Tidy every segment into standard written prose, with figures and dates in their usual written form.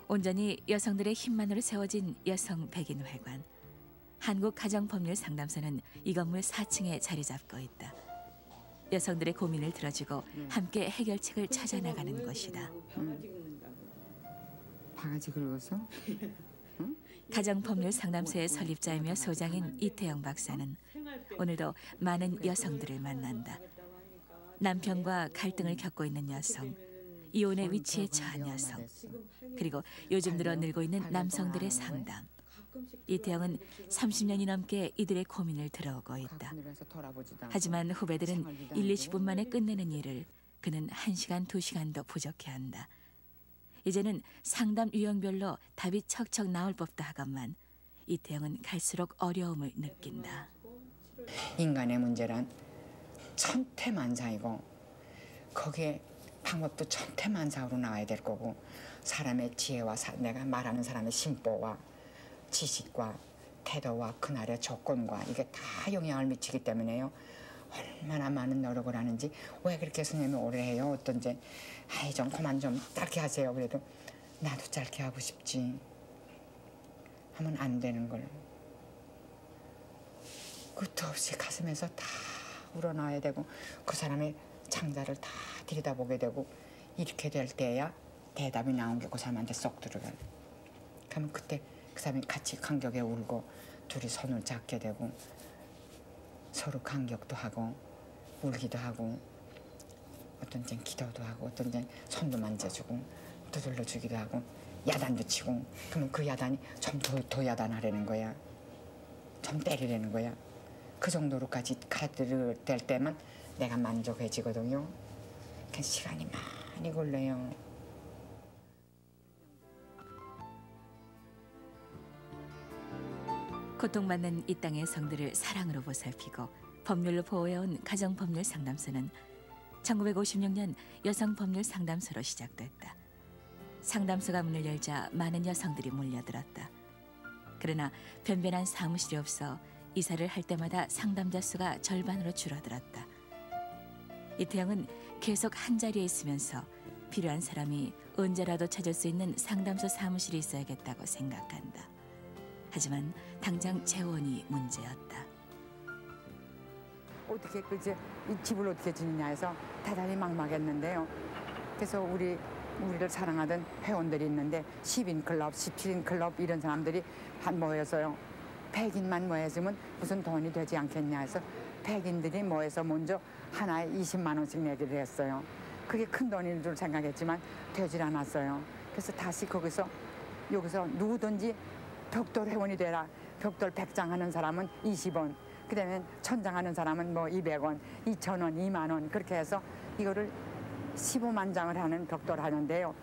온전히 여성들의 힘만으로 세워진 여성 백인회관. 한국가정법률상담소는 이 건물 4층에 자리 잡고 있다. 여성들의 고민을 들어주고 함께 해결책을 찾아나가는 곳이다. 바가지 긁었어? 가정법률상담소의 설립자이며 소장인 이태영 박사는 오늘도 많은 여성들을 만난다. 남편과 갈등을 겪고 있는 여성, 이혼의 위치에 처한 여성, 그리고 요즘 들어 늘고 있는 남성들의 상담. 이태영은 30년이 넘게 이들의 고민을 들어오고 있다. 하지만 후배들은 1, 20분 만에 끝내는 일을 그는 1시간, 2시간도 부족해한다. 이제는 상담 유형별로 답이 척척 나올 법도 하건만 이태영은 갈수록 어려움을 느낀다. 인간의 문제란 천태만상이고 거기에 방법도 천태만상으로 나와야 될 거고 사람의 지혜와 내가 말하는 사람의 심보와 지식과 태도와 그날의 조건과 이게 다 영향을 미치기 때문에요. 얼마나 많은 노력을 하는지 왜 그렇게 선생님이 오래 해요? 어떤지 아이 좀 그만 좀 짧게 하세요. 그래도 나도 짧게 하고 싶지 하면 안 되는 걸 끝도 없이 가슴에서 다 우러나야 되고 그 사람의 창자를 다 들여다보게 되고 이렇게 될 때야 대답이 나온 게 그 사람한테 쏙 들어가요. 그러면 그때 그 사람이 같이 감격에 울고 둘이 손을 잡게 되고 서로 감격도 하고 울기도 하고 어떤 땐 기도도 하고 어떤 땐 손도 만져주고 두들러 주기도 하고 야단도 치고 그러면 그 야단이 좀 더 야단하려는 거야. 좀 때리려는 거야. 그 정도로까지 가들 될 때만 내가 만족해지거든요. 그 시간이 많이 걸려요. 고통받는 이 땅의 성들을 사랑으로 보살피고 법률로 보호해온 가정법률상담소는 1956년 여성법률상담소로 시작됐다. 상담소가 문을 열자 많은 여성들이 몰려들었다. 그러나 변변한 사무실이 없어 이사를 할 때마다 상담자 수가 절반으로 줄어들었다. 이태영은 계속 한자리에 있으면서 필요한 사람이 언제라도 찾을 수 있는 상담소 사무실이 있어야겠다고 생각한다. 하지만 당장 재원이 문제였다. 어떻게 이제 이 집을 어떻게 지느냐 해서 대단히 막막했는데요. 그래서 우리를 사랑하던 회원들이 있는데 10인 클럽, 17인 클럽 이런 사람들이 한 모여서요. 백인만 모였으면 무슨 돈이 되지 않겠냐 해서 백인들이 모여서 먼저 하나에 20만 원씩 내기로 했어요. 그게 큰 돈인 줄 생각했지만 되질 않았어요. 그래서 다시 여기서 누구든지 벽돌 회원이 되라. 벽돌 100장 하는 사람은 20원. 그다음에 1000장 하는 사람은 뭐 200원, 2000원, 2만 원 그렇게 해서 이거를 15만 장을 하는 벽돌 하는데요.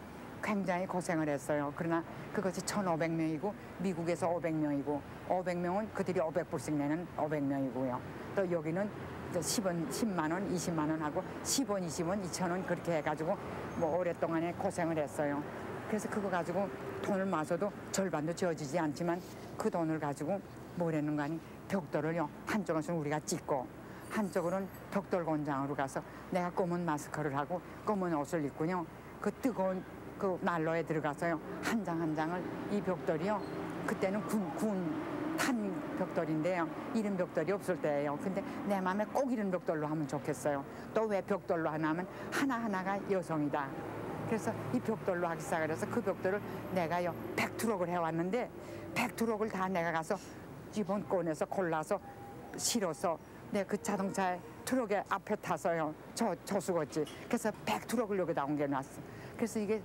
굉장히 고생을 했어요. 그러나 그것이 1,500명이고 미국에서 500명이고 500명은 그들이 500불씩 내는 500명이고요. 또 여기는 10만 원, 20만 원 하고 10원, 20원, 2,000원 그렇게 해가지고 뭐 오랫동안에 고생을 했어요. 그래서 그거 가지고 돈을 마셔도 절반도 지어지지 않지만 그 돈을 가지고 뭘 했는가 하니 벽돌을요. 한쪽은 우리가 찍고 한쪽으로는 벽돌 공장으로 가서 내가 검은 마스크를 하고 검은 옷을 입고요. 그 뜨거운 그 난로에 들어가서요. 한 장 한 장을 이 벽돌이요. 그때는 군 탄 벽돌인데요. 이런 벽돌이 없을 때예요. 근데 내 마음에 꼭 이런 벽돌로 하면 좋겠어요. 또 왜 벽돌로 하냐면 하나하나가 여성이다. 그래서 이 벽돌로 하기 시작을 해서 그 벽돌을 내가요 100트럭을 해왔는데 100트럭을 다 내가 가서 이번 꺼내서 골라서 실어서 내 그 자동차에 트럭에 앞에 타서요 저수거지 그래서 100트럭을 여기다 옮겨놨어. 그래서 이게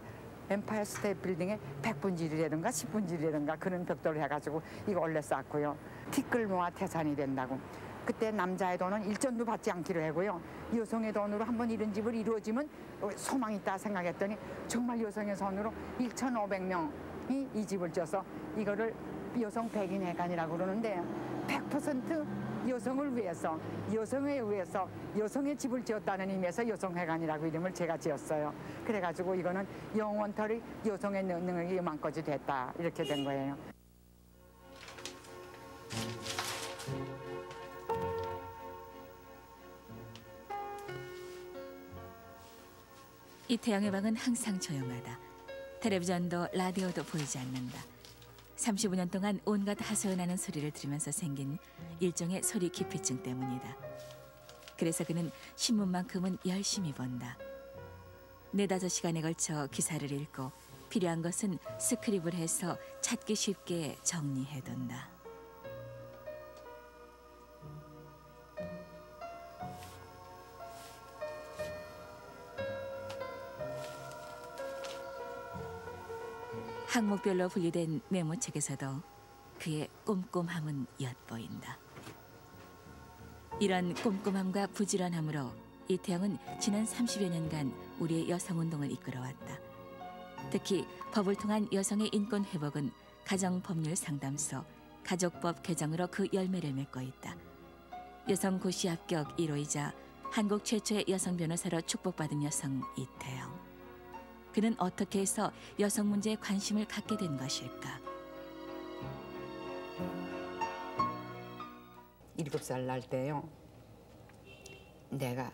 엠파이어 스테이트 빌딩에 100분지리라든가 10분지리라든가 그런 벽돌을 해가지고 이거 원래 쌓고요. 티끌 모아 태산이 된다고. 그때 남자의 돈은 일전도 받지 않기로 하고요. 여성의 돈으로 한번 이런 집을 이루어지면 소망이 있다 생각했더니 정말 여성의 손으로 1,500명이 이 집을 져서 이거를 여성 백인회관이라고 그러는데 100% 여성을 위해서 여성에 위해서 여성의 집을 지었다는 의미에서 여성회관이라고 이름을 제가 지었어요. 그래가지고 이거는 영원토록 여성의 능력이 이만까지 됐다 이렇게 된 거예요. 이태영의 방은 항상 조용하다. 텔레비전도 라디오도 보이지 않는다. 35년 동안 온갖 하소연하는 소리를 들으면서 생긴 일종의 소리 기피증 때문이다. 그래서 그는 신문만큼은 열심히 본다. 4~5시간에 걸쳐 기사를 읽고 필요한 것은 스크립을 해서 찾기 쉽게 정리해둔다. 항목별로 분류된 메모책에서도 그의 꼼꼼함은 엿보인다. 이런 꼼꼼함과 부지런함으로 이태영은 지난 30여 년간 우리의 여성운동을 이끌어왔다. 특히 법을 통한 여성의 인권 회복은 가정법률 상담소, 가족법 개정으로 그 열매를 맺고 있다. 여성 고시 합격 1호이자 한국 최초의 여성 변호사로 축복받은 여성 이태영. 그는 어떻게 해서 여성 문제에 관심을 갖게 된 것일까? 7살 날 때요. 내가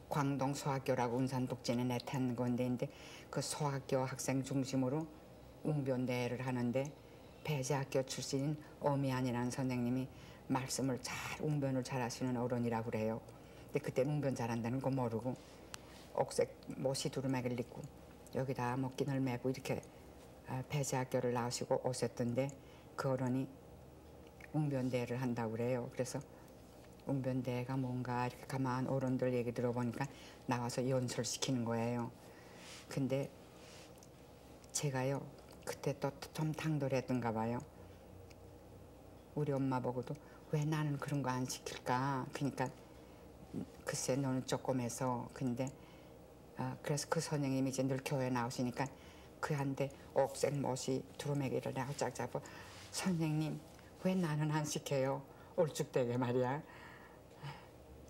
광동 소학교라고 운산 독진에 내탄 건데 그 소학교 학생 중심으로 웅변대회를 하는데 배제학교 출신인 어미안이라는 선생님이 말씀을 웅변을 잘하시는 어른이라고 그래요. 근데 그때는 웅변 잘한다는 거 모르고 옥색 모시 두루마기를 입고 여기다 먹기를 메고 이렇게 배제학교를 나오시고 오셨던데 그 어른이 웅변대회를 한다고 그래요. 그래서 웅변대회가 뭔가 이렇게 가만 어른들 얘기 들어보니까 나와서 연설시키는 거예요. 근데 제가요 그때 또 좀 당돌했던가 봐요. 우리 엄마 보고도 왜 나는 그런 거 안 시킬까? 그러니까 글쎄 너는 조금 해서. 근데 그래서 그 선생님이 이제 늘 교회 나오시니까 그한테 옥색 못이 두루마기를 내가 쫙 잡고 선생님 왜 나는 안 시켜요? 올죽되게 말이야.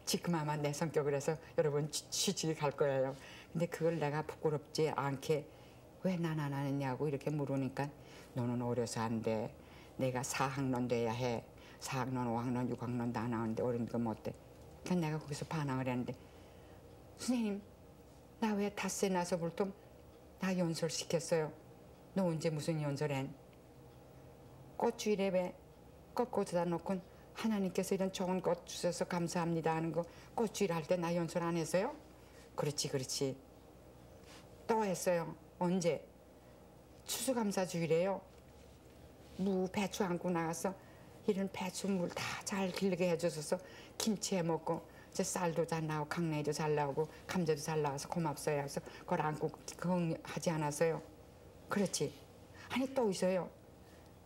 지금 아마 내 성격을 해서 여러분 취직이 갈 거예요. 근데 그걸 내가 부끄럽지 않게 왜 난 안 하느냐고 이렇게 물으니까 너는 어려서 안 돼. 내가 4학년 돼야 해. 4학년, 5학년, 6학년 다 나오는데 어른도 못 돼. 그러니까 내가 거기서 반항을 했는데 선생님 나 왜 닷새 나서부터 나 연설시켰어요. 너 언제 무슨 연설해? 꽃주일에 왜 꽃꽂아다 놓고 하나님께서 이런 좋은 꽃 주셔서 감사합니다 하는 거 꽃주일 할 때 나 연설 안 했어요? 그렇지 그렇지. 또 했어요. 언제? 추수감사주일에요. 무 배추 안고 나가서 이런 배추물 다 잘 길르게 해줘서 김치 해먹고 이제 쌀도 잘 나오고 강냉이도 잘 나오고 감자도 잘 나와서 고맙어요. 그래서 그걸 안고 하지 않았어요. 그렇지. 아니 또 있어요.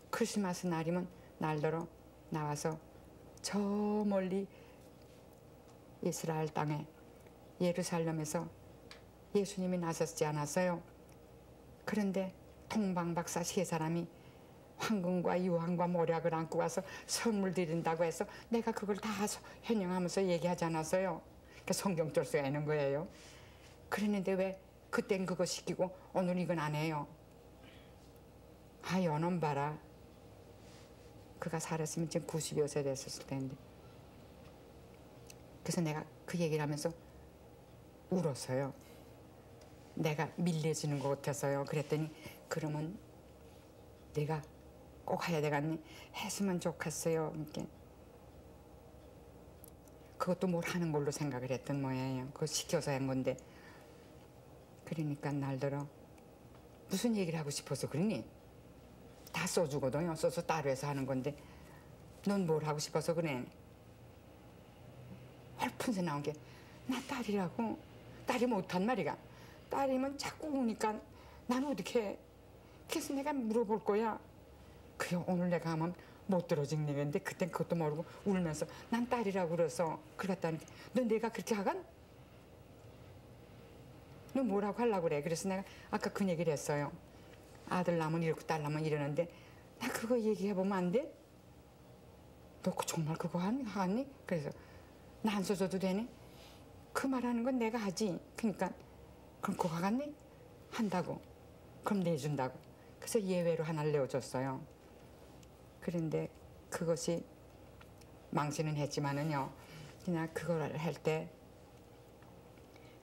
크리스마스 날이면 날더러 나와서 저 멀리 이스라엘 땅에 예루살렘에서 예수님이 나섰지 않았어요. 그런데 통방박사 3사람이 황금과 유황과 모략을 안고 와서 선물 드린다고 해서 내가 그걸 다 현영하면서 얘기하지 않았어요. 그러니까 성경 쫄수가 있는 거예요. 그랬는데 왜 그땐 그거 시키고 오늘 이건 안 해요. 아 요놈 봐라. 그가 살았으면 지금 90여 세 됐었을 텐데. 그래서 내가 그 얘기를 하면서 울었어요. 내가 밀려지는 것 같아서요. 그랬더니 그러면 내가 꼭 해야 되겠니? 했으면 좋겠어요. 이렇게. 그것도 뭘 하는 걸로 생각을 했던 모양이에요. 그거 시켜서 한 건데. 그러니까 날더러 무슨 얘기를 하고 싶어서 그러니? 다 써주거든요. 써서 따로 해서 하는 건데 넌 뭘 하고 싶어서 그래? 얼큰새 나온 게 나 딸이라고. 딸이 못한 말이가. 딸이면 자꾸 우니까 난 어떻게 해? 그래서 내가 물어볼 거야. 그래 오늘 내가 하면 못 들어지겠는데 그땐 그것도 모르고 울면서 난 딸이라고 그래서 그랬다니까. 너 내가 그렇게 하간? 너 뭐라고 하려고 그래? 그래서 내가 아까 그 얘기를 했어요. 아들 낳으면 이렇고 딸 낳으면 이러는데 나 그거 얘기해보면 안 돼? 너 정말 그거 하니? 그래서 나 안 써줘도 되니? 그 말하는 건 내가 하지. 그러니까 그럼 그거 하겠니? 한다고. 그럼 내준다고. 그래서 예외로 하나를 내어줬어요. 그런데 그것이 망신은 했지만은요. 그냥 그걸 할 때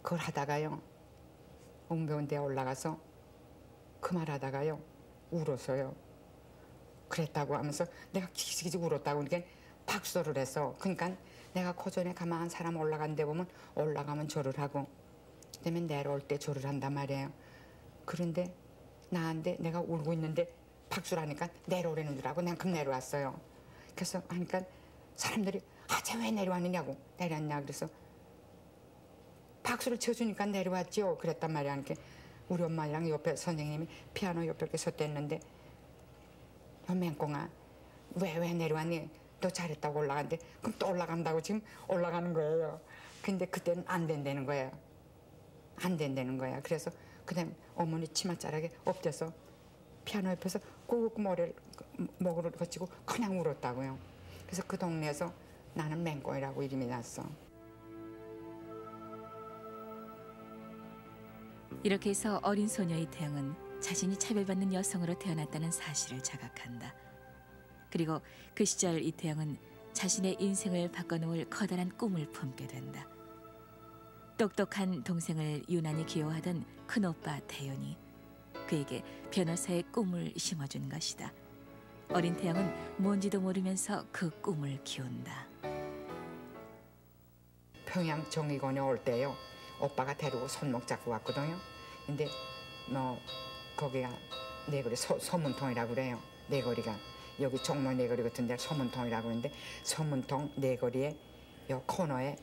그걸 하다가요. 웅변대에 올라가서 그 말하다가요 울었어요. 그랬다고 하면서 내가 기지기지 울었다고 그러니까 박수를 해서 그러니까 내가 고전에 가만한 사람 올라간 데 보면 올라가면 절을 하고 그다음에 내려올 때 절을 한단 말이에요. 그런데 나한테 내가 울고 있는데 박수를 하니까 내려오라는 줄 알고 내가 금 내려왔어요. 그래서 하니까 사람들이 쟤 왜 내려왔느냐고 내려왔냐 그래서 박수를 쳐주니까 내려왔지요. 그랬단 말이야. 그러니까 우리 엄마랑 옆에 선생님이 피아노 옆에 이렇게 섰댔는데 맹꽁아 왜 내려왔니? 너 잘했다고 올라간대. 그럼 또 올라간다고 지금 올라가는 거예요. 근데 그때는 안 된다는 거예요. 안 된다는 거야. 그래서 그다음 어머니 치맛자락에 엎드려서 피아노 옆에서 꾹 머리를 목으로 거치고 그냥 울었다고요. 그래서 그 동네에서 나는 맹꽁이라고 이름이 났어. 이렇게 해서 어린 소녀 이태영은 자신이 차별받는 여성으로 태어났다는 사실을 자각한다. 그리고 그 시절 이태영은 자신의 인생을 바꿔놓을 커다란 꿈을 품게 된다. 똑똑한 동생을 유난히 귀여워하던 큰오빠 태윤이 그에게 변호사의 꿈을 심어준 것이다. 어린 태영은 뭔지도 모르면서 그 꿈을 키운다. 평양 정의권에 올 때요. 오빠가 데리고 손목 잡고 왔거든요. 근데 거기가 내거리 소문통이라고 그래요. 내거리가 여기 종로 내거리 같은 데 소문통이라고 그러는데 소문통 내거리에 요 코너에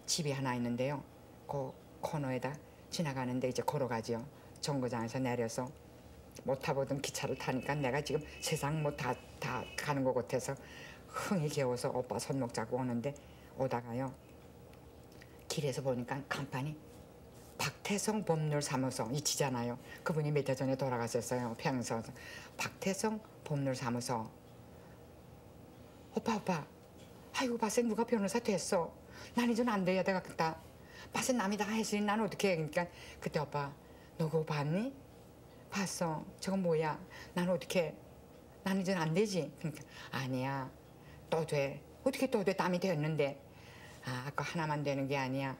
집이 하나 있는데요. 그 코너에다 지나가는데 이제 걸어가지요. 정거장에서 내려서 못 타보던 기차를 타니까 내가 지금 세상 뭐 다 가는 것 같아서 흥이 겨워서 오빠 손목 잡고 오는데 오다가요. 길에서 보니까 간판이 박태성 법률사무소 있잖아요. 그분이 몇 해 전에 돌아가셨어요. 평양에서. 박태성 법률사무소. 오빠. 아이고 봤어 누가 변호사 됐어. 난 이젠 안 돼야 되겠다. 봤어 남이 다 했으니 난 어떻게 해. 그러니까 그때 오빠 너 그거 봤니? 봤어. 저건 뭐야. 난 어떻게 해. 난 이젠 안 되지. 그러니까 아니야. 또 돼. 어떻게 또 돼. 남이 됐는데. 아까 하나만 되는 게 아니야.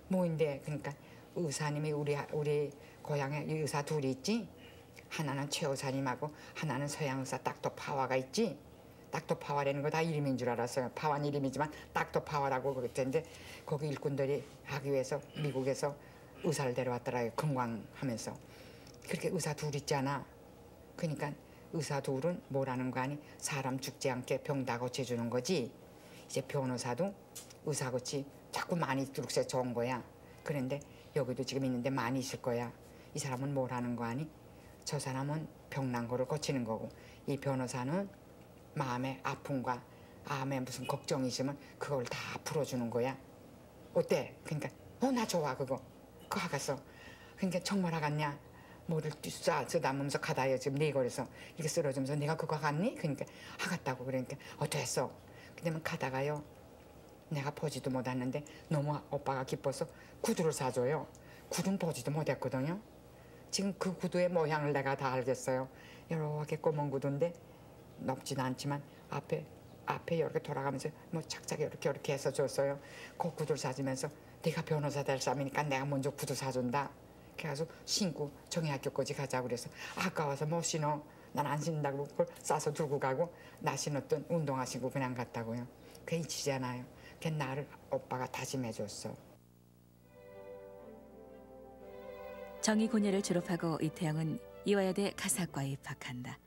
뭐인데 그러니까 의사님이 우리 고향에 의사 둘이 있지. 하나는 최 의사님하고 하나는 서양 의사 딱도 파와가 있지. 딱도 파와라는 거 다 이름인 줄 알았어요. 파와는 이름이지만 딱도 파와라고 그랬는데 거기 일꾼들이 하기 위해서 미국에서 의사를 데려왔더라고요. 금광하면서. 그렇게 의사 둘 있잖아. 그러니까 의사 둘은 뭐라는 거 아니 사람 죽지 않게 병 다 고쳐주는 거지. 이제 변호사도 의사같이 자꾸 많이 있도록 좋은 거야. 그런데 여기도 지금 있는데 많이 있을 거야. 이 사람은 뭘 하는 거 아니? 저 사람은 병난 거를 고치는 거고 이 변호사는 마음의 아픔과 마음에 무슨 걱정이 있으면 그걸 다 풀어주는 거야. 어때? 그러니까 나 좋아 그거 하겠어. 그러니까 정말 하겠냐? 뭐를 쓰다면서 가다요 지금 네 거리에서 이렇게 쓰러지면서 내가 그거 하겠니? 그러니까 하겠다고 그러니까 됐어. 그러면 가다가요. 내가 보지도 못했는데 너무 오빠가 기뻐서 구두를 사줘요. 구두는 보지도 못했거든요. 지금 그 구두의 모양을 내가 다 알겠어요. 이렇게 검은 구두인데 높지는 않지만 앞에 이렇게 돌아가면서 뭐 착착 이렇게 해서 줬어요. 그 구두를 사주면서 네가 변호사 될 사람이니까 내가 먼저 구두 사준다. 그래가지고 신고 정의학교까지 가자고 그래서 아까워서 못 신어. 난 안 신는다고 그걸 싸서 들고 가고 나 신었던 운동화 신고 그냥 갔다고요. 그게 잊히잖아요. 그 나를 오빠가 다짐해줬어. 정의고녀를 졸업하고 이태영은 이화여대 가사과에 입학한다.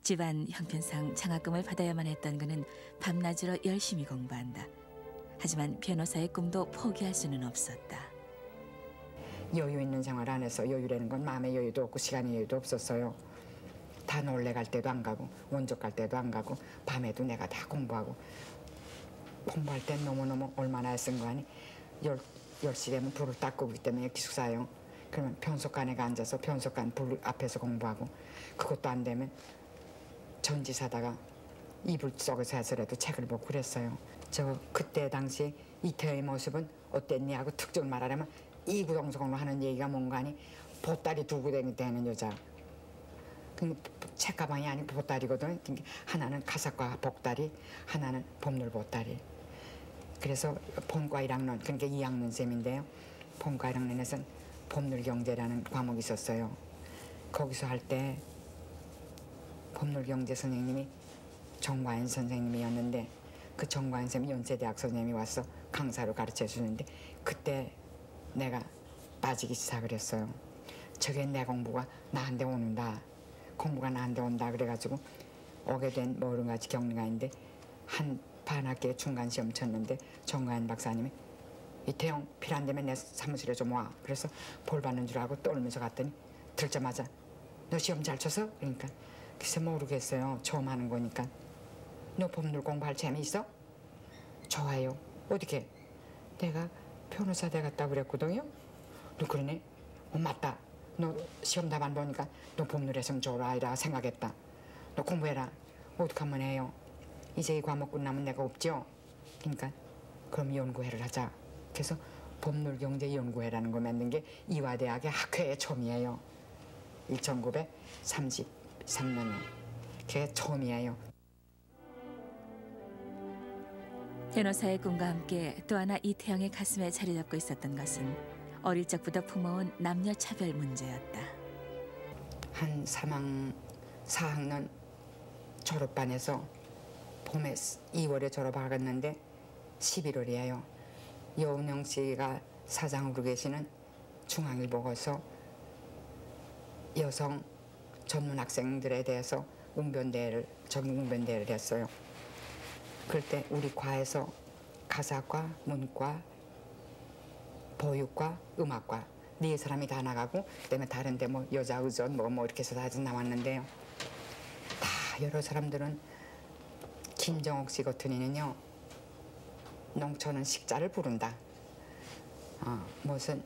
집안 형편상 장학금을 받아야만 했던 그는 밤낮으로 열심히 공부한다. 하지만 변호사의 꿈도 포기할 수는 없었다. 여유 있는 생활 안 해서 여유라는 건 마음의 여유도 없고 시간의 여유도 없었어요. 다 놀래 갈 때도 안 가고 원적 갈 때도 안 가고 밤에도 내가 다 공부하고 공부할 땐 너무너무 얼마나 애쓴 거 아니 10시 되면 불을 딱 끄기 때문에 기숙사요. 그러면 변속관에 앉아서 변속관 불 앞에서 공부하고 그것도 안 되면 전지 사다가 이불 속에서 해서라도 책을 보고 그랬어요. 그때 당시 이태영의 모습은 어땠니 하고 특징을 말하려면 이구동성으로 하는 얘기가 뭔가 하니 보따리 두고 다니는 여자. 책가방이 아니고 보따리거든. 하나는 가사과 복다리, 하나는 법률 보따리. 그래서 본과 1학년, 그러니까 2학년 쌤인데요. 본과 1학년에서는 법률 경제라는 과목이 있었어요. 거기서 할 때 법률경제 선생님이 정과인 선생님이었는데 그 정과인 선생님이 연세대학 선생님이 와서 강사로 가르쳐 주는데 그때 내가 빠지기 시작을 했어요. 저게 내 공부가 나한테 오는다. 공부가 나한테 온다 그래가지고 오게 된 여러 가지 경리가 있는데 한 반학기에 중간 시험 쳤는데 정과인 박사님이 이태영 필요한다면 내 사무실에 좀 와. 그래서 볼 받는 줄 알고 떨면서 갔더니 들자마자 너 시험 잘 쳐서? 그러니까 글쎄 모르겠어요. 처음 하는 거니까. 너 법률 공부할 재미 있어? 좋아요. 어떻게? 내가 변호사 되겠다 그랬거든요. 너 그러네? 맞다. 너 시험 답안 보니까 너 법률했으면 좋아라 생각했다. 너 공부해라. 어떻게 하면 해요? 이제 이 과목 끝나면 내가 없죠? 그러니까 그럼 연구회를 하자. 그래서 법률경제연구회라는 거 만든 게 이화대학의 학회의 처음이에요. 1933년에. 그게 처음이에요. 변호사의 꿈과 함께 또 하나 이태영의 가슴에 자리 잡고 있었던 것은 어릴 적부터 품어온 남녀 차별 문제였다. 한 4학년 졸업반에서 봄에 2월에 졸업하겠는데 11월이에요. 여운영 씨가 사장으로 계시는 중앙일보에서 여성 전문 학생들에 대해서 전국 웅변대회를 했어요. 그럴 때 우리 과에서 가사과, 문과, 보육과, 음악과 네 사람이 다 나가고 그다음에 다른데 뭐 여자 의전 뭐 이렇게 해서 다 나왔는데요. 다 여러 사람들은 김정옥 씨 같은 이는요. 농촌은 식자를 부른다. 무슨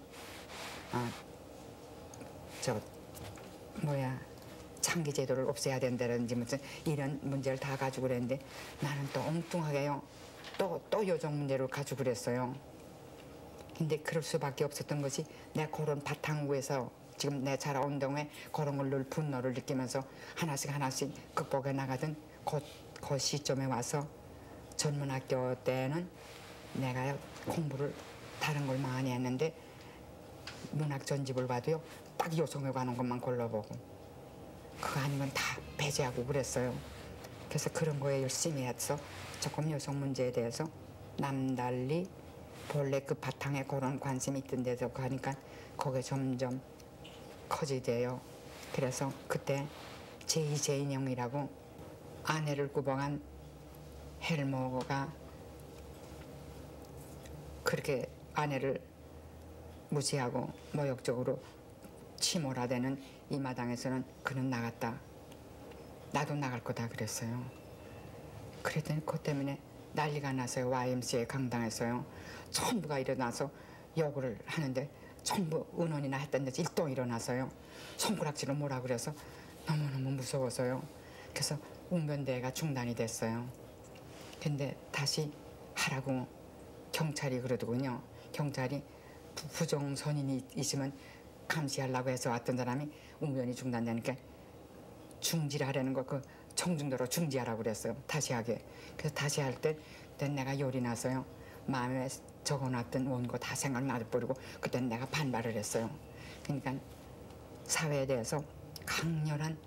창기제도를 없애야 된다든지 무슨 이런 문제를 다 가지고 그랬는데 나는 또 엉뚱하게요. 또 요정 문제를 가지고 그랬어요. 근데 그럴 수밖에 없었던 것이 내 그런 바탕구에서 지금 내 자라온 동에 그런 걸 늘 분노를 느끼면서 하나씩 극복해 나가던 그 시점에 와서 전문학교 때는 내가 공부를 다른 걸 많이 했는데 문학 전집을 봐도요. 딱 여성에 관한 것만 골라보고 그거 아니면 다 배제하고 그랬어요. 그래서 그런 거에 열심히 해서 조금 여성 문제에 대해서 남달리 본래 그 바탕에 그런 관심이 있던 데서 가니까 그게 점점 커지대요. 그래서 그때 제2제 인형이라고 아내를 구봉한 헬모가 그렇게 아내를 무시하고 모욕적으로 침몰하되는 이 마당에서는 그는 나갔다. 나도 나갈 거다 그랬어요. 그랬더니 그것 때문에 난리가 났어요. YMCA 강당에서요. 전부가 일어나서 욕을 하는데 전부 은원이나 했던 데서 일동 일어나서요. 손가락질을 뭐라 그래서 너무너무 무서워서요. 그래서 웅변대회가 중단이 됐어요. 근데 다시 하라고 경찰이 그러더군요. 경찰이 부정선인이 있으면 감시하려고 해서 왔던 사람이 웅변이 중단되니까 중지하라는 거 그 청중도로 중지하라고 그랬어요. 다시 하게. 그래서 다시 할 때 내가 열이 나서요. 마음에 적어놨던 원고 다 생각나버리고 그때 내가 반발을 했어요. 그러니까 사회에 대해서 강렬한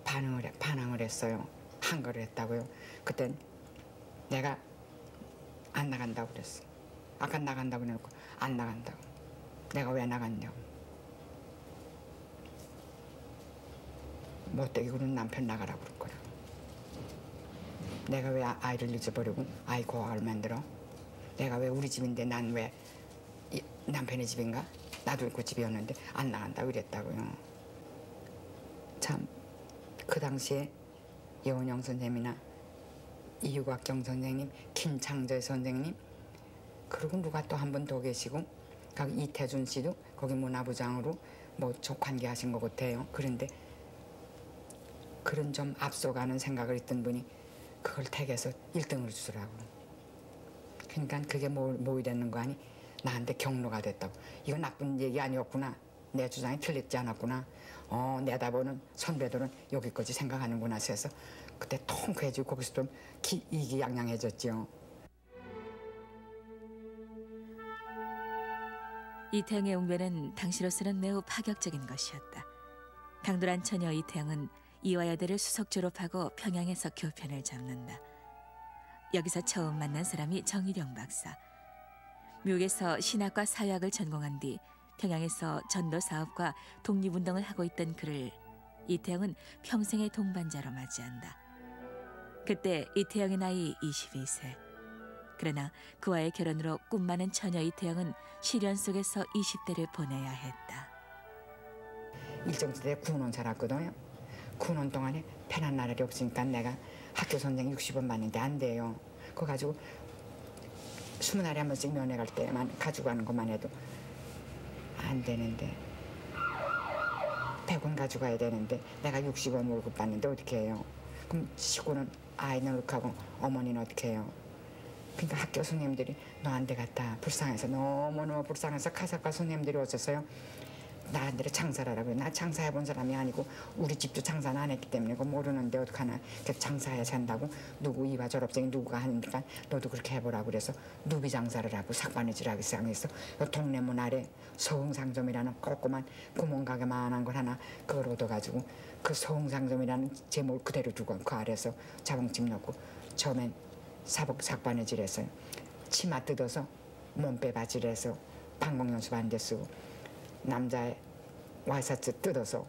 반항을 했어요. 항거를 했다고요. 그땐 내가 안 나간다고 그랬어. 아까 나간다고 해놓고 안 나간다고. 내가 왜 나갔냐고. 못되게 그런 남편 나가라고 그럴 거라. 내가 왜 아이를 잊어버리고 아이 고아를 만들어? 내가 왜 우리 집인데 난 왜 남편의 집인가? 나도 그 집이었는데 안 나간다고 그랬다고요. 참 그 당시에 여운영 선생님이나 이유곽경 선생님, 김창재 선생님 그리고 누가 또 한 분 더 계시고 이태준 씨도 거기 문화부장으로 뭐 관계하신 것 같아요. 그런데 그런 좀 앞서가는 생각을 했던 분이 그걸 택해서 1등을 주더라고. 그러니까 그게 뭐 이랬는 거 아니? 나한테 경로가 됐다고. 이거 나쁜 얘기 아니었구나. 내 주장이 틀렸지 않았구나. 내다보는 선배들은 여기까지 생각하는구나 해서 그때 통쾌해지고 거기서 좀 이기양양해졌죠. 이태영의 웅변은 당시로서는 매우 파격적인 것이었다. 강돌한 처녀 이태영은 이화여대를 수석 졸업하고 평양에서 교편을 잡는다. 여기서 처음 만난 사람이 정일영 박사. 미국에서 신학과 사회학을 전공한 뒤 평양에서 전도 사업과 독립운동을 하고 있던 그를 이태영은 평생의 동반자로 맞이한다. 그때 이태영의 나이 22세. 그러나 그와의 결혼으로 꿈 많은 처녀 이태영은 시련 속에서 20대를 보내야 했다. 일정시대에 군원 살았거든요. 군원 동안에 편한 나날이 없으니까 내가 학교 선생 60원 받는데 안 돼요. 그거 가지고 20날에 한 번씩 면회 갈 때만 가지고 가는 것만 해도 안 되는데 100원 가져가야 되는데 내가 60원 월급 받는데 어떻게 해요? 그럼 식구는 아이는 어떻게 하고 어머니는 어떻게 해요? 그러니까 학교 손님들이 너 안 되겠다 불쌍해서 너무너무 불쌍해서 카사카 손님들이 오셨어요. 나한테 장사를 하라고. 나 장사해본 사람이 아니고 우리 집도 장사는 안 했기 때문에 그거 모르는데 어떡하나. 장사해야 산다고 누구 이화 졸업생이 누구가 하니까 너도 그렇게 해보라고 그래서 누비 장사를 하고 삭바느질하기 시작했어. 동네 문 아래 서흥상점이라는 조그만 구멍가게만한 걸 하나 그걸 얻어가지고 그 서흥상점이라는 제목을 그대로 두고 그 아래서 자봉집 넣고 처음엔 삭바느질했어요. 치마 뜯어서 몸빼 바지를 해서 방공 연습하는 데 쓰고 남자의 와이셔츠 뜯어서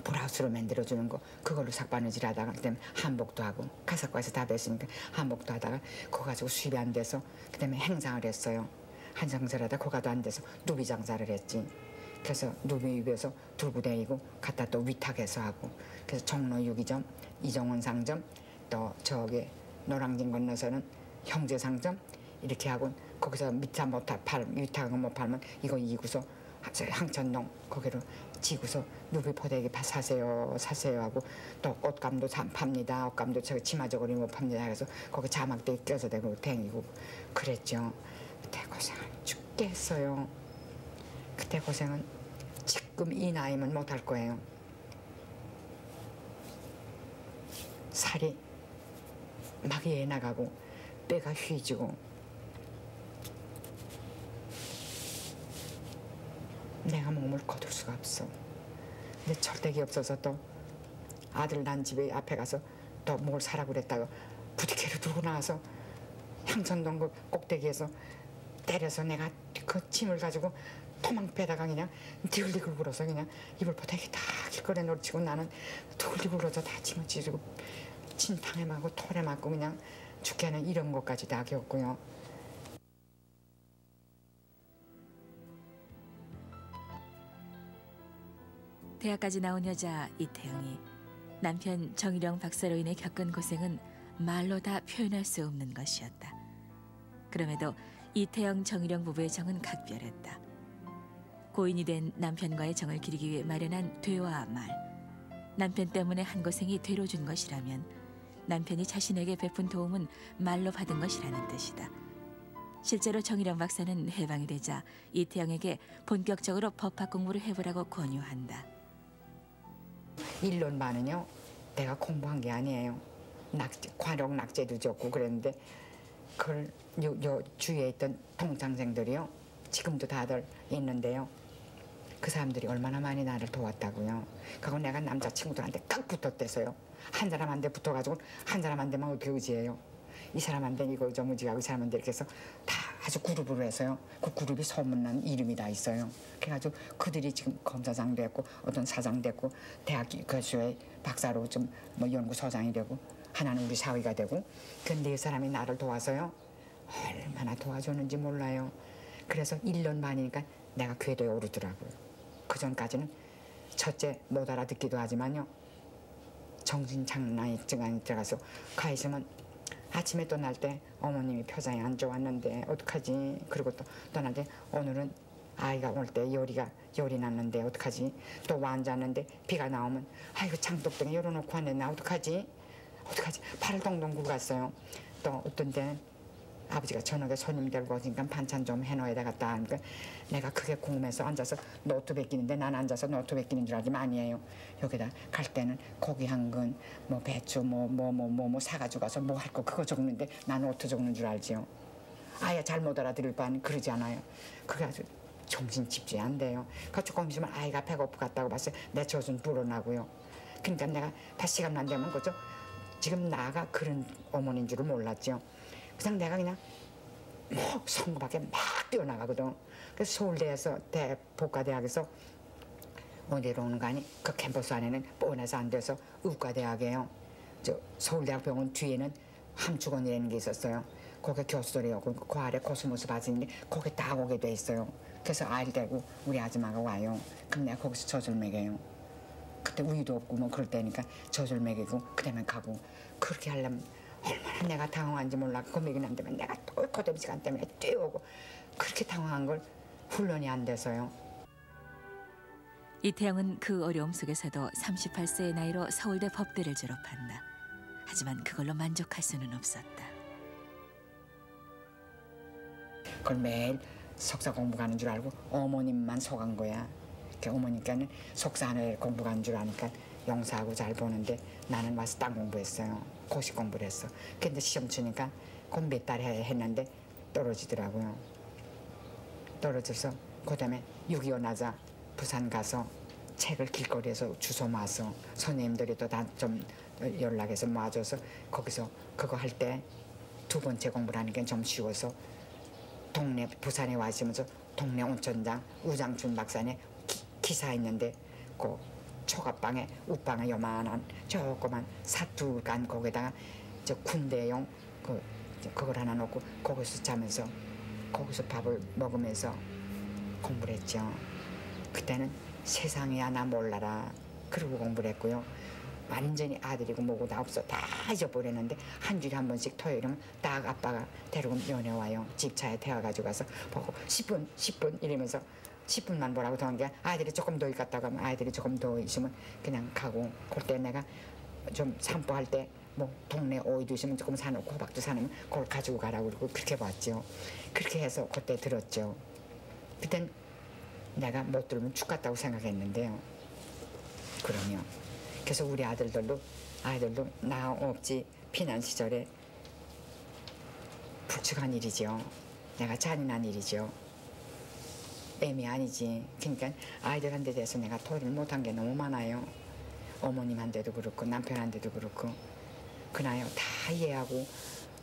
브라우스로 만들어주는 거 그걸로 삭바느질 하다가 그다음에 한복도 하고 카사과에서 다 뵀으니까 한복도 하다가 그거 가지고 수입이 안 돼서 그다음에 행상을 했어요. 한 장사를 하다 그거도 안 돼서 누비 장사를 했지. 그래서 누비 입에서 들고 다니고 갖다 또 위탁해서 하고 그래서 종로 6기점 이정원 상점 또 저기 노량진 건너서는 형제 상점 이렇게 하고 거기서 밑에 위탁한 거 못 팔면 이거 이구서 항천동 거기로 지구서 누비 포대기 사세요 하고 또 옷감도 팝니다. 옷감도 저 치마 저고리 못 팝니다. 그래서 거기 자막대 껴서 대고 댕기고 그랬죠. 그때 고생을 죽게 했어요. 그때 고생은 지금 이 나이면 못할 거예요. 살이 막 예 나가고 뼈가 휘지고 내가 몸을 거둘 수가 없어. 근데 절대기 없어서 또 아들 난 집에 앞에 가서 또 뭘 사라고 그랬다가 부티kä를 들고 나와서 향천동 그 꼭대기에서 때려서 내가 그 짐을 가지고 토망패다가 그냥 디글디글 굴어서 그냥 이불 포대기 다 길거리에 놓치고 나는 디글디글 굴어서 다 짐을 찢고 진탕에 맞고 톨에 맞고 그냥 죽게 하는 이런 것까지 다 겪고요. 대학까지 나온 여자 이태영이 남편 정일영 박사로 인해 겪은 고생은 말로 다 표현할 수 없는 것이었다. 그럼에도 이태영 정일영 부부의 정은 각별했다. 고인이 된 남편과의 정을 기리기 위해 마련한 되와 말. 남편 때문에 한 고생이 되로 준 것이라면 남편이 자신에게 베푼 도움은 말로 받은 것이라는 뜻이다. 실제로 정일영 박사는 해방이 되자 이태영에게 본격적으로 법학 공부를 해보라고 권유한다. 일론 반은요 내가 공부한 게 아니에요. 관용 낙제도 적고 그랬는데 그걸 요 주위에 있던 동창생들이요 지금도 다들 있는데요. 그 사람들이 얼마나 많이 나를 도왔다고요. 그리고 내가 남자친구들한테 깍 붙었대서요. 한 사람한테 붙어가지고 한 사람한테만 어떻게 의지해요. 이 사람한테 이거 좀 의지하고 이 사람한테 이렇게 해서 다 아주 그룹으로 해서요. 그 그룹이 소문난 이름이 다 있어요. 그래가지고 그들이 지금 검사장 됐고 어떤 사장 됐고 대학 교수의 박사로 좀 뭐 연구소장이 되고 하나는 우리 사위가 되고 그 네 사람이 나를 도와서요. 얼마나 도와줬는지 몰라요. 그래서 1년 반이니까 내가 궤도에 오르더라고요. 그 전까지는 첫째 못 알아듣기도 하지만요. 정신장난이 들어가서 가 있으면 아침에 떠날 때 어머님이 표정이 안 좋았는데 어떡하지? 그리고 또 떠날 때 오늘은 아이가 올 때 열이 났는데 어떡하지? 또 앉았는데 비가 나오면 아이고 장독등에 열어놓고 왔는데 나 어떡하지? 발을 동동 굴갔어요. 또 어떤 때는 아버지가 저녁에 손님 데리고 오니까 반찬 좀 해놓아야 되겠다 하니까 내가 그게 궁금해서 앉아서 노트 베끼는데 난 앉아서 노트 베끼는 줄 알지만 아니에요. 여기다 갈 때는 고기 한 근, 뭐 배추, 뭐 사가지고 가서 뭐 할 거 그거 적는데 난 노트 적는 줄 알지요. 아예 잘못 알아들을 바는 그러지 않아요. 그게 아주 정신 집중이 안 돼요. 그 조금 있으면 아이가 배고프 같다고 봤어요. 내 젖은 불어나고요. 그러니까 내가 5시간만 안 되면 그죠? 지금 나가 그런 어머니인 줄을 몰랐죠. 그냥 내가 그냥 뭐 선거 밖에 막 뛰어나가거든. 그래서 서울대에서 복가대학에서 내려오는 거 아니? 그 캠퍼스 안에는 뻔해서 안 돼서 의과대학이에요. 저 서울대학병원 뒤에는 함축원이라는 게 있었어요. 거기 교수들이요. 그 아래 코스모스 바지인데 거기 다 오게 돼 있어요. 그래서 아이를 데리고 우리 아줌마가 와요. 그럼 내가 거기서 젖을 먹여요. 그때 우유도 없고 뭐 그럴 때니까 젖을 먹이고 그다음에 가고 그렇게 하려면 얼마나 내가 당황한지 몰라. 그 먹이는 안 되면 내가 또 고된 시간 때문에 뛰어오고 그렇게 당황한 걸 훈련이 안 돼서요. 이태영은 그 어려움 속에서도 38세의 나이로 서울대 법대를 졸업한다. 하지만 그걸로 만족할 수는 없었다. 그걸 매일 석사 공부 가는 줄 알고 어머님만 속은 거야. 어머니께는 석사 하나를 공부 가는 줄 아니까 영사하고 잘 보는데 나는 와서 딴 공부했어요. 고시 공부를 했어. 근데 시험 치니까 그 몇 달 했는데 떨어지더라고요. 떨어져서 그다음에 6.25 나자 부산 가서 책을 길거리에서 주워 모아서 선생님들이 또 다 좀 연락해서 모아줘서 거기서 그거 할 때 2번째 공부를 하니까 좀 쉬워서 동네 부산에 와 있으면서 동네 온천장 우장춘 박사네 기사 있는데 그 초가방에 우방에 요만한 조그만 사투간 거기다가 저 군대용 그걸 하나 놓고 거기서 자면서 거기서 밥을 먹으면서 공부를 했죠. 그때는 세상이야 나 몰라라 그러고 공부를 했고요. 완전히 아들이고 뭐고 다 없어. 다 잊어버렸는데 한 주에 한 번씩 토요일이면 딱 아빠가 데리고 면회 와요. 집차에 태워가지고 가서 보고 10분 이러면서 10분만 보라고 더 한 게 아이들이 조금 더 갔다가 하면 아이들이 조금 더 있으면 그냥 가고 그때 내가 좀 산보할 때 뭐 동네 오이도 있으면 조금 사놓고 호박도 사놓으면 그걸 가지고 가라고 그러고 그렇게 봤죠. 그렇게 해서 그때 들었죠. 그땐 내가 못 들으면 죽 같다고 생각했는데요. 그러면 그래서 우리 아이들도 나 없지 피난 시절에 불측한 일이죠. 내가 잔인한 일이죠. 애미 아니지. 그러니까 아이들한테 대해서 내가 토의를 못한 게 너무 많아요. 어머님한테도 그렇고 남편한테도 그렇고 그나요 다 이해하고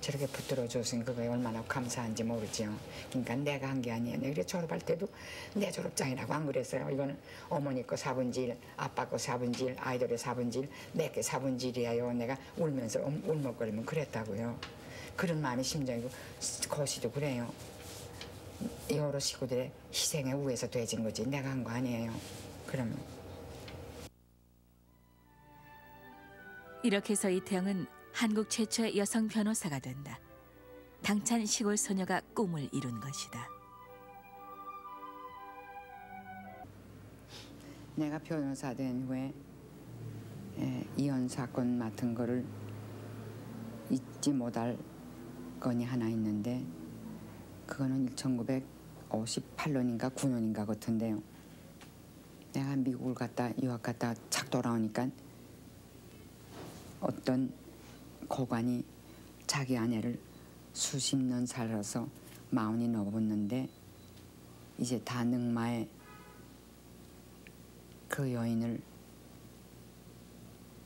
저렇게 붙들어줬으니 그거에 얼마나 감사한지 모르죠. 그러니까 내가 한 게 아니에요. 내가 졸업할 때도 내 졸업장이라고 안 그랬어요. 이거는 어머니 거 사분질, 아빠 거 사분질, 아이들의 사분질, 내게 사분질이에요. 내가 울면서 울먹거리면 그랬다고요. 그런 마음이 심정이고 거시도 그래요. 여러 식구들의 희생에 우해서 돼진 거지 내가 한 거 아니에요. 그러면 이렇게 해서 이태영은 한국 최초의 여성 변호사가 된다. 당찬 시골 소녀가 꿈을 이룬 것이다. 내가 변호사 된 후에 이혼 사건 맡은 거를 잊지 못할 건이 하나 있는데 그거는 1958년인가 9년인가 같은데요. 내가 미국을 갔다 유학 갔다 착 돌아오니까 어떤 고관이 자기 아내를 수십 년 살아서 40이 넘었는데 이제 다 늙마에 그 여인을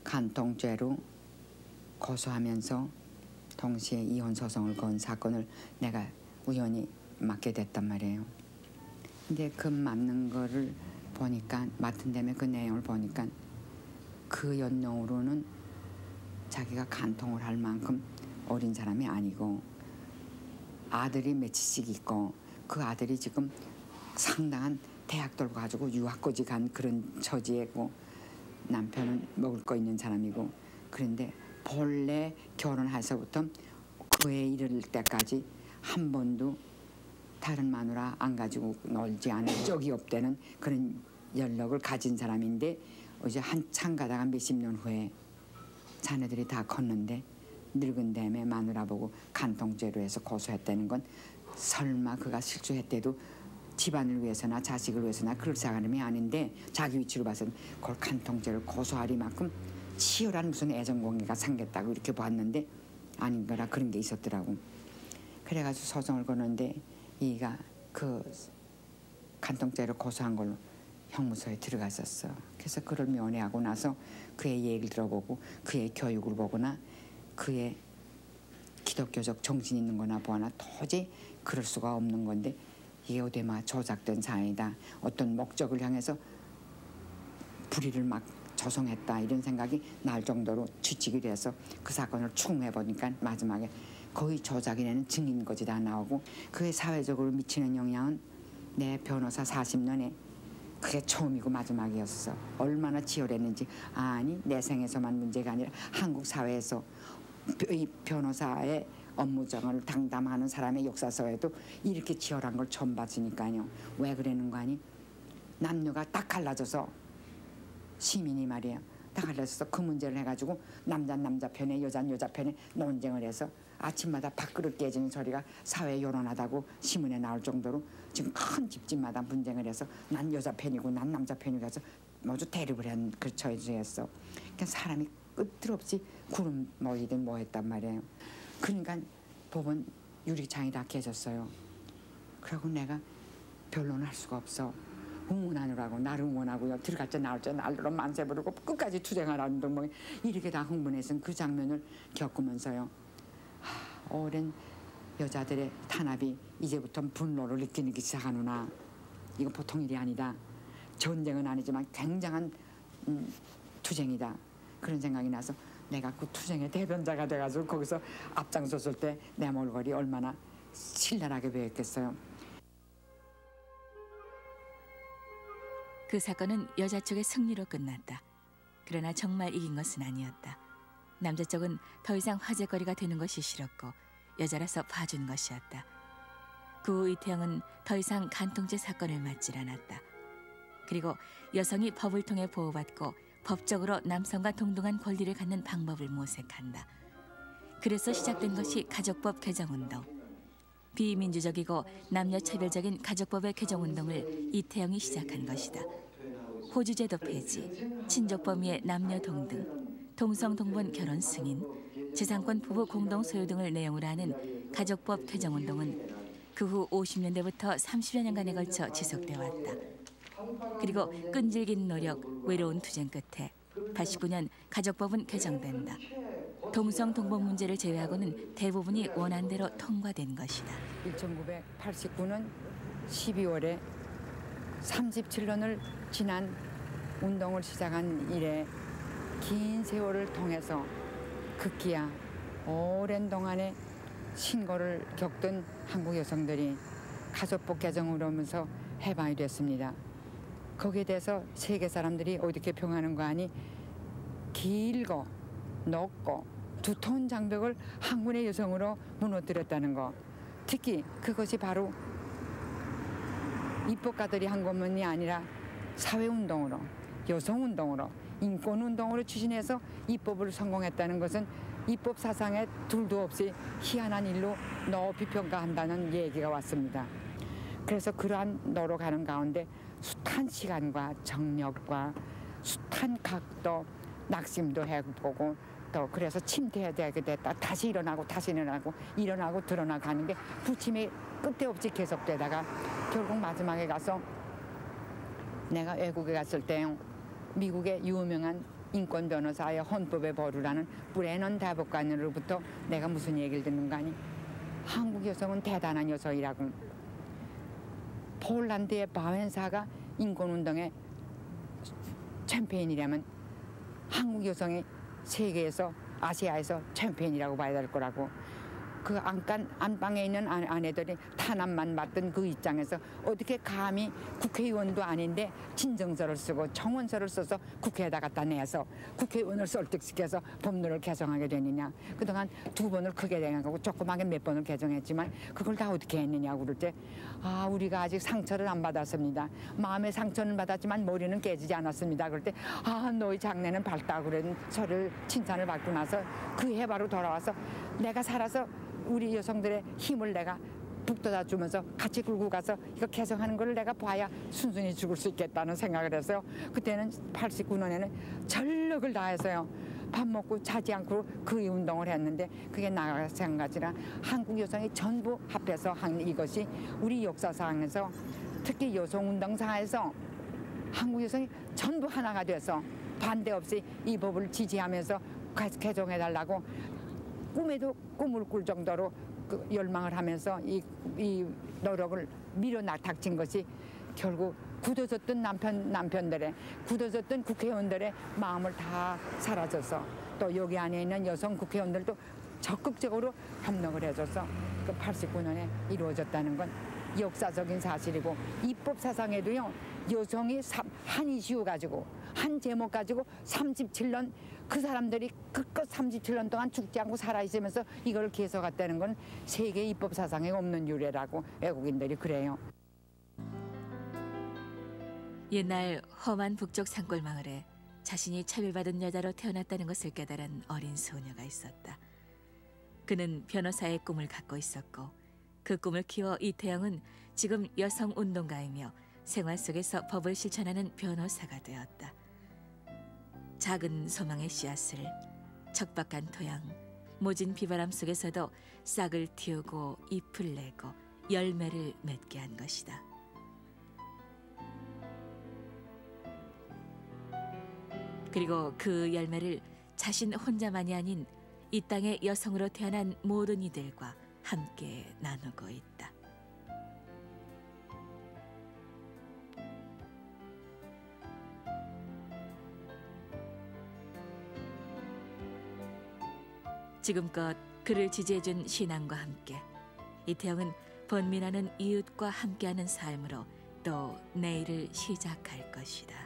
간통죄로 고소하면서 동시에 이혼 소송을 건 사건을 내가 우연히 맡게 됐단 말이에요. 근데 그 맡는 거를 보니까 맡은 다음에 그 내용을 보니까 그 연령으로는 자기가 간통을 할 만큼 어린 사람이 아니고 아들이 몇이씩 있고 그 아들이 지금 상당한 대학들 가지고 유학까지 간 그런 처지이고 남편은 먹을 거 있는 사람이고 그런데 본래 결혼해서부터 그에 이를 때까지 한 번도 다른 마누라 안 가지고 놀지 않은 적이 없다는 그런 연력을 가진 사람인데 이제 한참 가다가 몇십 년 후에 자네들이 다 컸는데 늙은 다음에 마누라 보고 간통죄로 해서 고소했다는 건 설마 그가 실수했대도 집안을 위해서나 자식을 위해서나 그럴 사람이 아닌데 자기 위치로 봐서는 그걸 간통죄를 고소하리만큼 치열한 무슨 애정공개가 생겼다고 이렇게 봤는데 아닌 거라 그런 게 있었더라고. 그래가지고 소송을 거는데 이가 그 간통죄로 고소한 걸로 형무소에 들어갔었어. 그래서 그를 면회하고 나서 그의 얘기를 들어보고 그의 교육을 보거나 그의 기독교적 정신 있는 거나 보거나 도저히 그럴 수가 없는 건데 이게 어디마 조작된 사안이다. 어떤 목적을 향해서 불의를 막 조성했다 이런 생각이 날 정도로 추측이 돼서 그 사건을 추궁해보니까 마지막에 거의 조작이라는 증인거지 다 나오고 그의 사회적으로 미치는 영향은 내 변호사 40년에 그게 처음이고 마지막이었어. 얼마나 치열했는지. 아니 내 생에서만 문제가 아니라 한국 사회에서 이 변호사의 업무정을 당담하는 사람의 역사서에도 이렇게 치열한 걸 처음 봤으니까요. 왜 그러는 거 아니? 남녀가 딱 갈라져서 시민이 말이에요. 딱 갈라져서 그 문제를 해가지고 남자는 남자 편에 여자는 여자 편에 논쟁을 해서 아침마다 밥그릇 깨지는 소리가 사회에 요란하다고 신문에 나올 정도로 지금 큰 집집마다 분쟁을 해서 난 여자 편이고 난 남자 편이고 해서 모두 대립을 한 그 처지였어. 그러니까 사람이 끝없이 구름 모이든 뭐 했단 말이에요. 그러니까 법원 유리창이 다 깨졌어요. 그러고 내가 변론할 수가 없어. 응원하느라고 나를 응원하고요. 들어갈 때 나올 때 날로 만세 부르고 끝까지 투쟁하라는 등 뭐 이렇게 다 흥분해서 그 장면을 겪으면서요. 오랜 여자들의 탄압이 이제부터 분노를 느끼기 시작하는구나. 이거 보통 일이 아니다. 전쟁은 아니지만 굉장한 투쟁이다. 그런 생각이 나서 내가 그 투쟁의 대변자가 돼가지고 거기서 앞장섰을 때 내 몰골이 얼마나 신랄하게 보였겠어요. 그 사건은 여자 쪽의 승리로 끝났다. 그러나 정말 이긴 것은 아니었다. 남자 쪽은 더 이상 화제거리가 되는 것이 싫었고 여자라서 봐준 것이었다. 그 후 이태영은 더 이상 간통죄 사건을 맡질 않았다. 그리고 여성이 법을 통해 보호받고 법적으로 남성과 동등한 권리를 갖는 방법을 모색한다. 그래서 시작된 것이 가족법 개정운동. 비민주적이고 남녀차별적인 가족법의 개정운동을 이태영이 시작한 것이다. 호주제도 폐지, 친족범위의 남녀 동등, 동성동본 결혼 승인, 재산권 부부 공동 소유 등을 내용으로 하는 가족법 개정운동은 그 후 50년대부터 30여 년간에 걸쳐 지속돼 왔다. 그리고 끈질긴 노력, 외로운 투쟁 끝에 89년 가족법은 개정된다. 동성 동본 문제를 제외하고는 대부분이 원안대로 통과된 것이다. 1989년 12월에 37년을 지난 운동을 시작한 이래 긴 세월을 통해서 극기야 오랜 동안의 신고를 겪던 한국 여성들이 가족법 개정을 하면서 해방이 됐습니다. 거기에 대해서 세계 사람들이 어떻게 평하는 거 아니 길고 높고 두터운 장벽을 한군의 여성으로 무너뜨렸다는 거. 특히 그것이 바로 입법가들이 한 것만이 아니라 사회운동으로 여성운동으로 인권운동으로 추진해서 입법을 성공했다는 것은 입법 사상에 둘도 없이 희한한 일로 높이 평가한다는 얘기가 왔습니다. 그래서 그러한 노력하는 가운데 숱한 시간과 정력과 숱한 각도 낙심도 해보고 또 그래서 침대에 되게 됐다 다시 일어나고 다시 일어나고 드러나고 하는 게 부침이 끝에 없이 계속되다가 결국 마지막에 가서 내가 외국에 갔을 때 미국의 유명한 인권 변호사의 헌법의 보루라는 브레넌 대법관으로부터 내가 무슨 얘기를 듣는가 하니 한국 여성은 대단한 여성이라고. 폴란드의 바웬사가 인권운동의 챔피언이라면 한국 여성이 세계에서 아시아에서 챔피언이라고 봐야 될 거라고. 그 안방에 있는 아내들이 탄압만 받던 그 입장에서 어떻게 감히 국회의원도 아닌데 진정서를 쓰고 청원서를 써서 국회에다 갖다 내서 국회의원을 설득시켜서 법률을 개정하게 되느냐. 그동안 2번을 크게 개정하고 조그맣게 몇 번을 개정했지만 그걸 다 어떻게 했느냐고 그럴 때 우리가 아직 상처를 안 받았습니다. 마음의 상처는 받았지만 머리는 깨지지 않았습니다. 그럴 때 너희 장래는 밝다고 그런 소리를 칭찬을 받고 나서 그 해 바로 돌아와서 내가 살아서 우리 여성들의 힘을 내가 북돋아 주면서 같이 끌고 가서 이거 개성하는 걸 내가 봐야 순순히 죽을 수 있겠다는 생각을 해서요. 그때는 89년에는 전력을 다해서요. 밥 먹고 자지 않고 그 운동을 했는데 그게 나 마찬가지라 한국 여성이 전부 합해서 한 이것이 우리 역사상에서 특히 여성운동사에서 한국 여성이 전부 하나가 돼서 반대 없이 이 법을 지지하면서 개정해달라고 꿈에도 꿈을 꿀 정도로 열망을 하면서 이 노력을 밀어닥친 것이 결국 굳어졌던 남편들의 굳어졌던 국회의원들의 마음을 다 사라져서 또 여기 안에 있는 여성 국회의원들도 적극적으로 협력을 해줘서 그 89년에 이루어졌다는 건 역사적인 사실이고 입법 사상에도요 여성이 한 이슈 가지고 한 제목 가지고 37년 그 사람들이 그껏 37년 동안 죽지 않고 살아있으면서 이걸 개서갔다는 건 세계 입법 사상에 없는 유래라고 외국인들이 그래요. 옛날 험한 북쪽 산골 마을에 자신이 차별받은 여자로 태어났다는 것을 깨달은 어린 소녀가 있었다. 그는 변호사의 꿈을 갖고 있었고 그 꿈을 키워 이태영은 지금 여성운동가이며 생활 속에서 법을 실천하는 변호사가 되었다. 작은 소망의 씨앗을 척박한 토양, 모진 비바람 속에서도 싹을 틔우고 잎을 내고 열매를 맺게 한 것이다. 그리고 그 열매를 자신 혼자만이 아닌 이 땅의 여성으로 태어난 모든 이들과 함께 나누고 있다. 지금껏 그를 지지해준 신앙과 함께 이태영은 번민하는 이웃과 함께하는 삶으로 또 내일을 시작할 것이다.